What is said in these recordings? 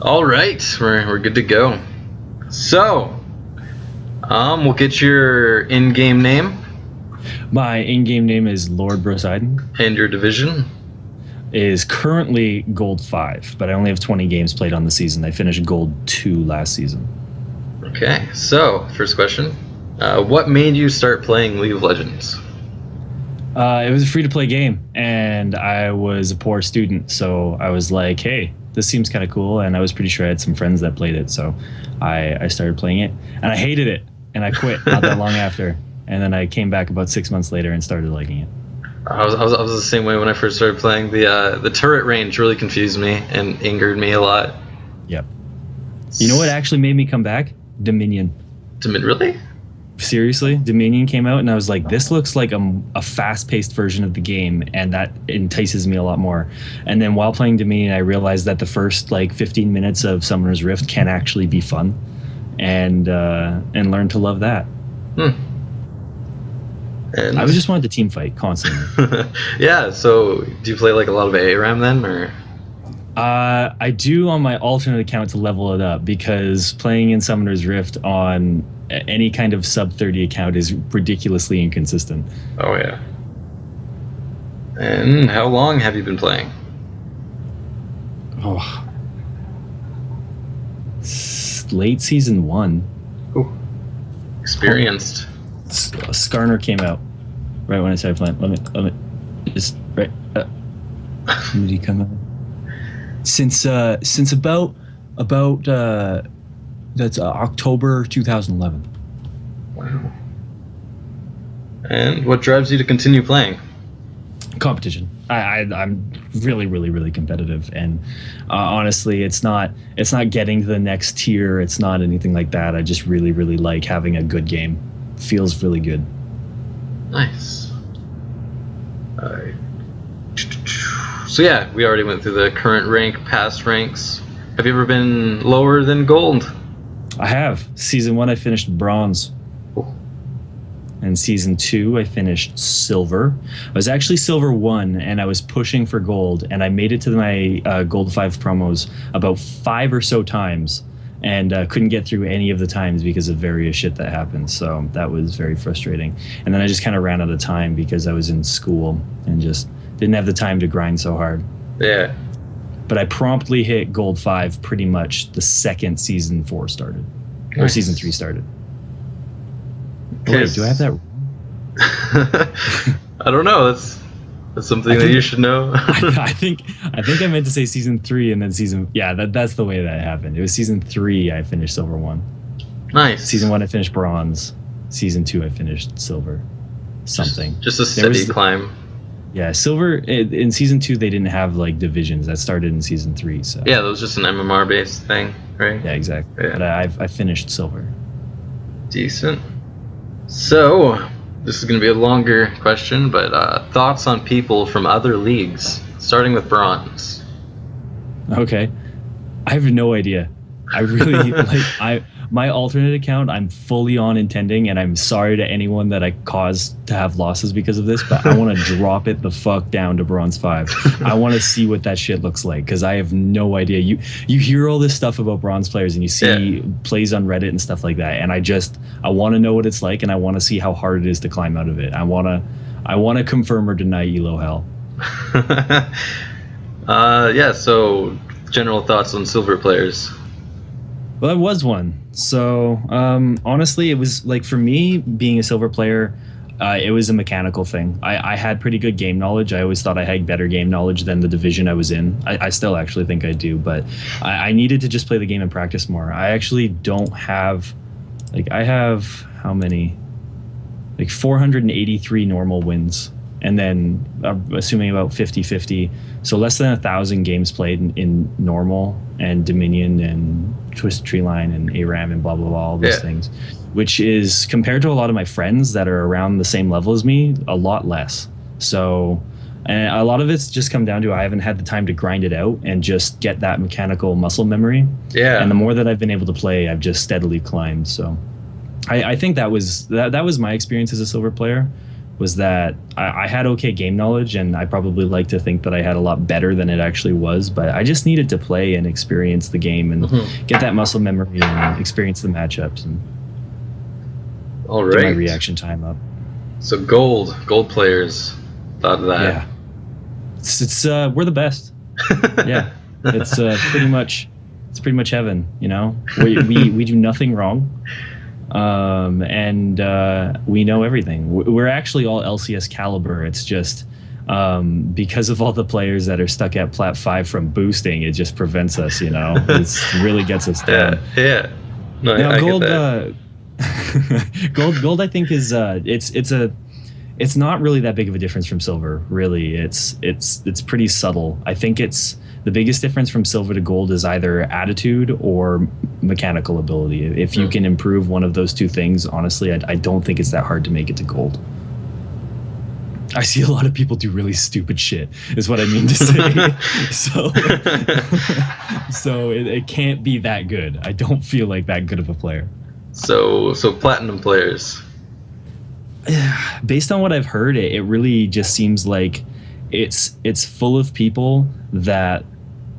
All right, we're good to go. So, we'll get your in-game name My in-game name is Lord Broseiden. and your division. Is currently Gold 5, but I only have 20 games played on the season. I finished Gold 2 last season. Okay, so first question: what made you start playing League of Legends? It was a free-to-play game, and I was a poor student, so I was like, hey, this seems kind of cool, and I was pretty sure I had some friends that played it, so I started playing it, and I hated it, and I quit not that long after, and then I came back about 6 months later and started liking it. I was the same way when I first started playing. The turret range really confused me and angered me a lot. Yep. You know what actually made me come back? Dominion. Really? Seriously, Dominion came out, and I was like, this looks like a fast-paced version of the game, and that entices me a lot more. And then while playing Dominion, I realized that the first 15 minutes of Summoner's Rift can actually be fun, and learn to love that. And I just wanted to team fight constantly. Yeah, so do you play a lot of ARAM then, or? I do on my alternate account to level it up, because playing in Summoner's Rift on any kind of sub 30 account is ridiculously inconsistent. Oh yeah. And how long have you been playing? Oh, late season 1. Ooh. Experienced. Skarner came out right when I started playing. Let me just right. When did he come out? Since about that's October 2011. Wow. And what drives you to continue playing? Competition. I'm really competitive, and honestly, it's not getting to the next tier. It's not anything like that. I just really like having a good game. Feels really good. Nice. All right. So yeah, we already went through the current rank, past ranks. Have you ever been lower than gold? I have. Season 1, I finished bronze. Cool. And season 2, I finished silver. I was actually silver 1, and I was pushing for gold, and I made it to my gold 5 promos about 5 or so times, and couldn't get through any of the times because of various shit that happened. So that was very frustrating. And then I just kind of ran out of time because I was in school and just didn't have the time to grind so hard. Yeah. But I promptly hit gold 5 pretty much the second season 4 started. Nice. Or season 3 started. Oh, wait, do I have that? I don't know. That's something that you should know. I think I meant to say season 3 and then season. Yeah, that's the way that happened. It was season 3 I finished silver 1. Nice. Season 1 I finished bronze. Season 2 I finished silver. Something. Just a steady climb. Yeah, silver in season 2 they didn't have divisions. That started in season 3. So yeah, that was just an MMR based thing, right? Yeah, exactly. Yeah. But I finished silver. Decent. So this is going to be a longer question, but thoughts on people from other leagues, starting with bronze. Okay, I have no idea. I really my alternate account, I'm fully on intending, and I'm sorry to anyone that I caused to have losses because of this, but I want to drop it the fuck down to bronze 5. I want to see what that shit looks like, because I have no idea. You hear all this stuff about bronze players, and you see plays on Reddit and stuff like that, and I want to know what it's like, and I want to see how hard it is to climb out of it. I want to confirm or deny elo hell. Yeah, so general thoughts on silver players. Well, I was one. So honestly, it was for me, being a silver player, it was a mechanical thing. I had pretty good game knowledge. I always thought I had better game knowledge than the division I was in. I still actually think I do, but I needed to just play the game and practice more. I actually don't have, I have how many? 483 normal wins. And then assuming about 50-50, so less than 1,000 games played in normal and Dominion and Twisted Tree Line and ARAM and blah blah blah, all those things, which is, compared to a lot of my friends that are around the same level as me, a lot less. So, and a lot of it's just come down to I haven't had the time to grind it out and just get that mechanical muscle memory. Yeah. And the more that I've been able to play, I've just steadily climbed. So I think that was my experience as a silver player. was that I had okay game knowledge, and I probably like to think that I had a lot better than it actually was, but I just needed to play and experience the game and get that muscle memory and experience the matchups and All get my right. reaction time up. So gold players thought of that. Yeah. It's we're the best. Yeah. It's pretty much heaven, you know. We do nothing wrong. And we know everything. We're actually all LCS caliber. It's just because of all the players that are stuck at Plat 5 from boosting, it just prevents us, you know. It really gets us down. Yeah. No, Now, I gold, get that. gold, I think is it's not really that big of a difference from silver. Really, it's pretty subtle. I think it's the biggest difference from silver to gold is either attitude or mechanical ability. If you can improve one of those two things, honestly, I don't think it's that hard to make it to gold. I see a lot of people do really stupid shit, is what I mean to say. So it can't be that good. I don't feel like that good of a player. So platinum players. Based on what I've heard, it really just seems like it's full of people that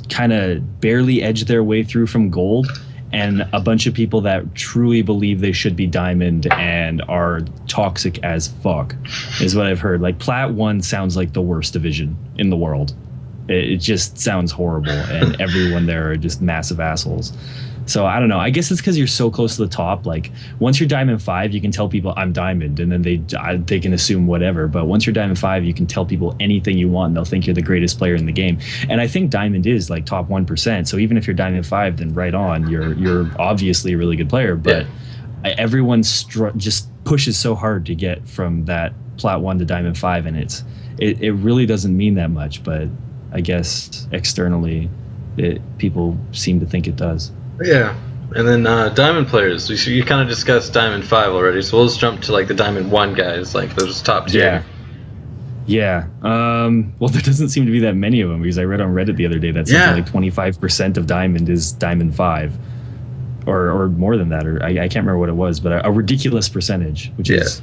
kind of barely edge their way through from gold, and a bunch of people that truly believe they should be diamond and are toxic as fuck, is what I've heard. Like Plat 1 sounds like the worst division in the world. It just sounds horrible, and everyone there are just massive assholes. So I don't know. I guess it's because you're so close to the top. Like once you're Diamond 5, you can tell people I'm Diamond, and then they can assume whatever. But once you're Diamond 5, you can tell people anything you want, and they'll think you're the greatest player in the game. And I think Diamond is like top 1%. So even if you're Diamond 5, then right on, you're obviously a really good player. But everyone just pushes so hard to get from that Plat 1 to Diamond 5, and it really doesn't mean that much. But I guess externally, people seem to think it does. Yeah, and then diamond players. You kind of discussed Diamond 5 already, so we'll just jump to like the Diamond 1 guys, like those top tier. Yeah. Well, there doesn't seem to be that many of them, because I read on Reddit the other day that something like 25% of Diamond is Diamond 5, or more than that, or I can't remember what it was, but a ridiculous percentage, which is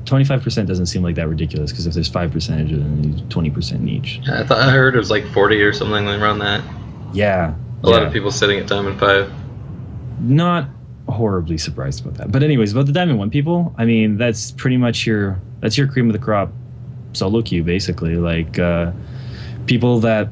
25% doesn't seem like that ridiculous, because if there's 5%, then 20% in each. Yeah, I heard it was like 40 or something around that. Yeah. A lot of people sitting at Diamond 5. Not horribly surprised about that. But anyways, about the Diamond 1 people, I mean, that's pretty much your cream of the crop solo queue, basically. Like people that,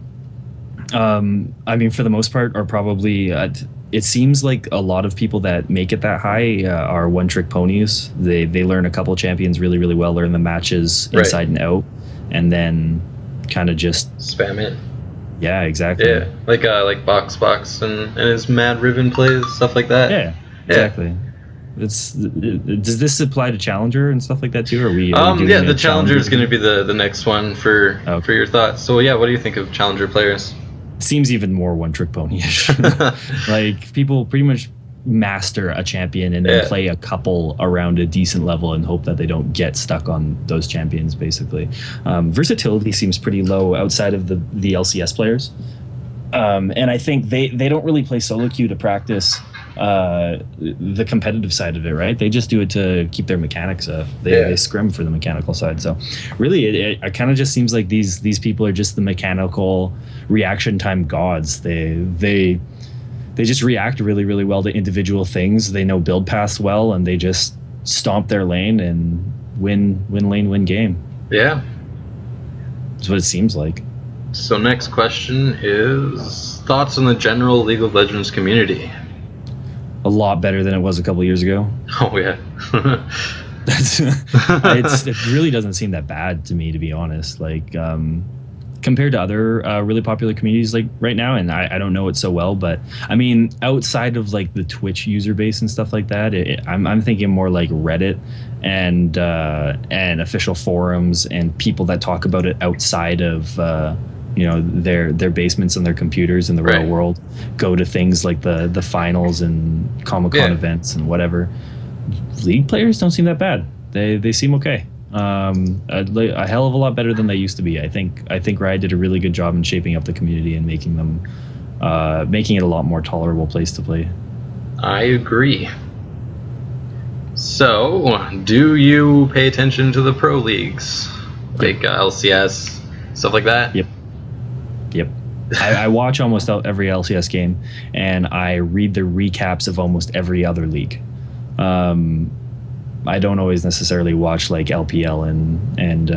I mean, for the most part, are probably... it seems like a lot of people that make it that high are one-trick ponies. They learn a couple champions really, really well, learn the matches inside and out, and then kind of just... spam it. Yeah, exactly. Yeah, like Box and his Mad Ribbon plays, stuff like that. Yeah, exactly. Does this apply to Challenger and stuff like that too? Or are we doing the Challenger is going to be the next one for your thoughts. So yeah, what do you think of Challenger players? It seems even more one-trick pony-ish. Like people pretty much master a champion and then play a couple around a decent level and hope that they don't get stuck on those champions, basically. Versatility seems pretty low outside of the LCS players. And I think they don't really play solo queue to practice the competitive side of it, right? They just do it to keep their mechanics up. They scrim for the mechanical side. So really, it kind of just seems like these people are just the mechanical reaction time gods. They just react really, really well to individual things. They know build paths well, and they just stomp their lane and win lane, win game. Yeah. That's what it seems like. So next question is thoughts on the general League of Legends community. A lot better than it was a couple of years ago. Oh, yeah. It really doesn't seem that bad to me, to be honest. Like, compared to other really popular communities like right now, and I don't know it so well, but I mean, outside of like the Twitch user base and stuff like that, I'm thinking more like Reddit and official forums and people that talk about it outside of their basements and their computers in the real world, go to things like the finals and Comic-Con events and whatever. League players don't seem that bad. They seem okay. A hell of a lot better than they used to be. I think Riot did a really good job in shaping up the community and making it a lot more tolerable place to play. I agree. So, do you pay attention to the pro leagues, like LCS, stuff like that? Yep. I watch almost every LCS game, and I read the recaps of almost every other league. I don't always necessarily watch like LPL and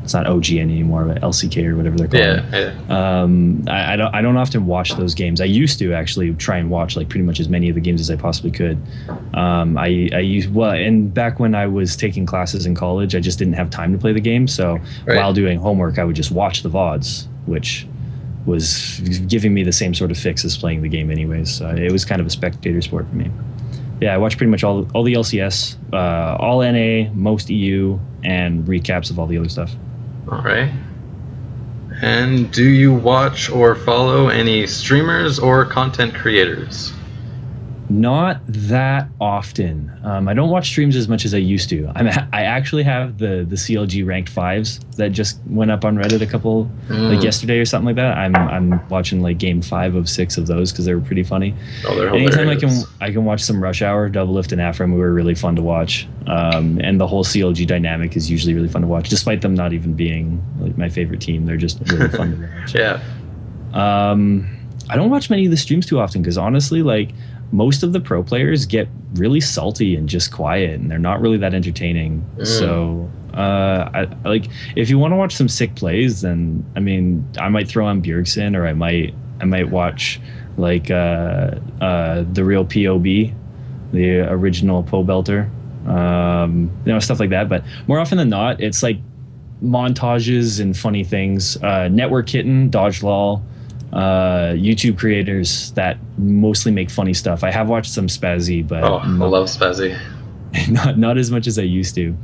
it's not OGN anymore, but LCK or whatever they're called. Yeah. I don't often watch those games. I used to actually try and watch like pretty much as many of the games as I possibly could. And back when I was taking classes in college, I just didn't have time to play the game. So while doing homework, I would just watch the VODs, which was giving me the same sort of fix as playing the game anyways. So it was kind of a spectator sport for me. Yeah, I watch pretty much all the LCS, all NA, most EU, and recaps of all the other stuff. All right. And do you watch or follow any streamers or content creators? Not that often. I don't watch streams as much as I used to. I actually have the CLG ranked 5s that just went up on Reddit a couple like yesterday or something like that. I'm watching like game 5 of 6 of those because they were pretty funny. Oh, they're Anytime hilarious. I can watch some Rush Hour, Doublelift, and Afram, were really fun to watch. And the whole CLG dynamic is usually really fun to watch, despite them not even being like my favorite team. They're just really fun to watch. Yeah. I don't watch many of the streams too often because honestly, like, most of the pro players get really salty and just quiet, and they're not really that entertaining. So, I like, if you want to watch some sick plays, then I mean, I might throw on Bjergsen, or I might watch like the real POB, the original Po Belter, stuff like that. But more often than not, it's like montages and funny things. Network Kitten, Dodge Lol. YouTube creators that mostly make funny stuff. I have watched some Spazzy, but I love Spazzy. not as much as I used to.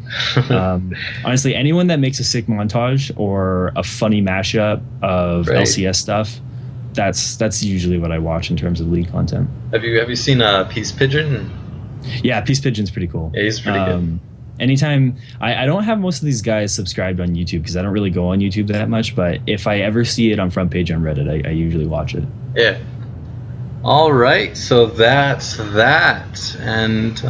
Honestly, anyone that makes a sick montage or a funny mashup of LCS stuff, that's usually what I watch in terms of league content. Have you seen Peace Pigeon? Yeah, Peace Pigeon's pretty cool. Yeah, he's pretty good. Anytime, I don't have most of these guys subscribed on YouTube because I don't really go on YouTube that much, but if I ever see it on front page on Reddit, I usually watch it. Yeah. All right, so that's that. And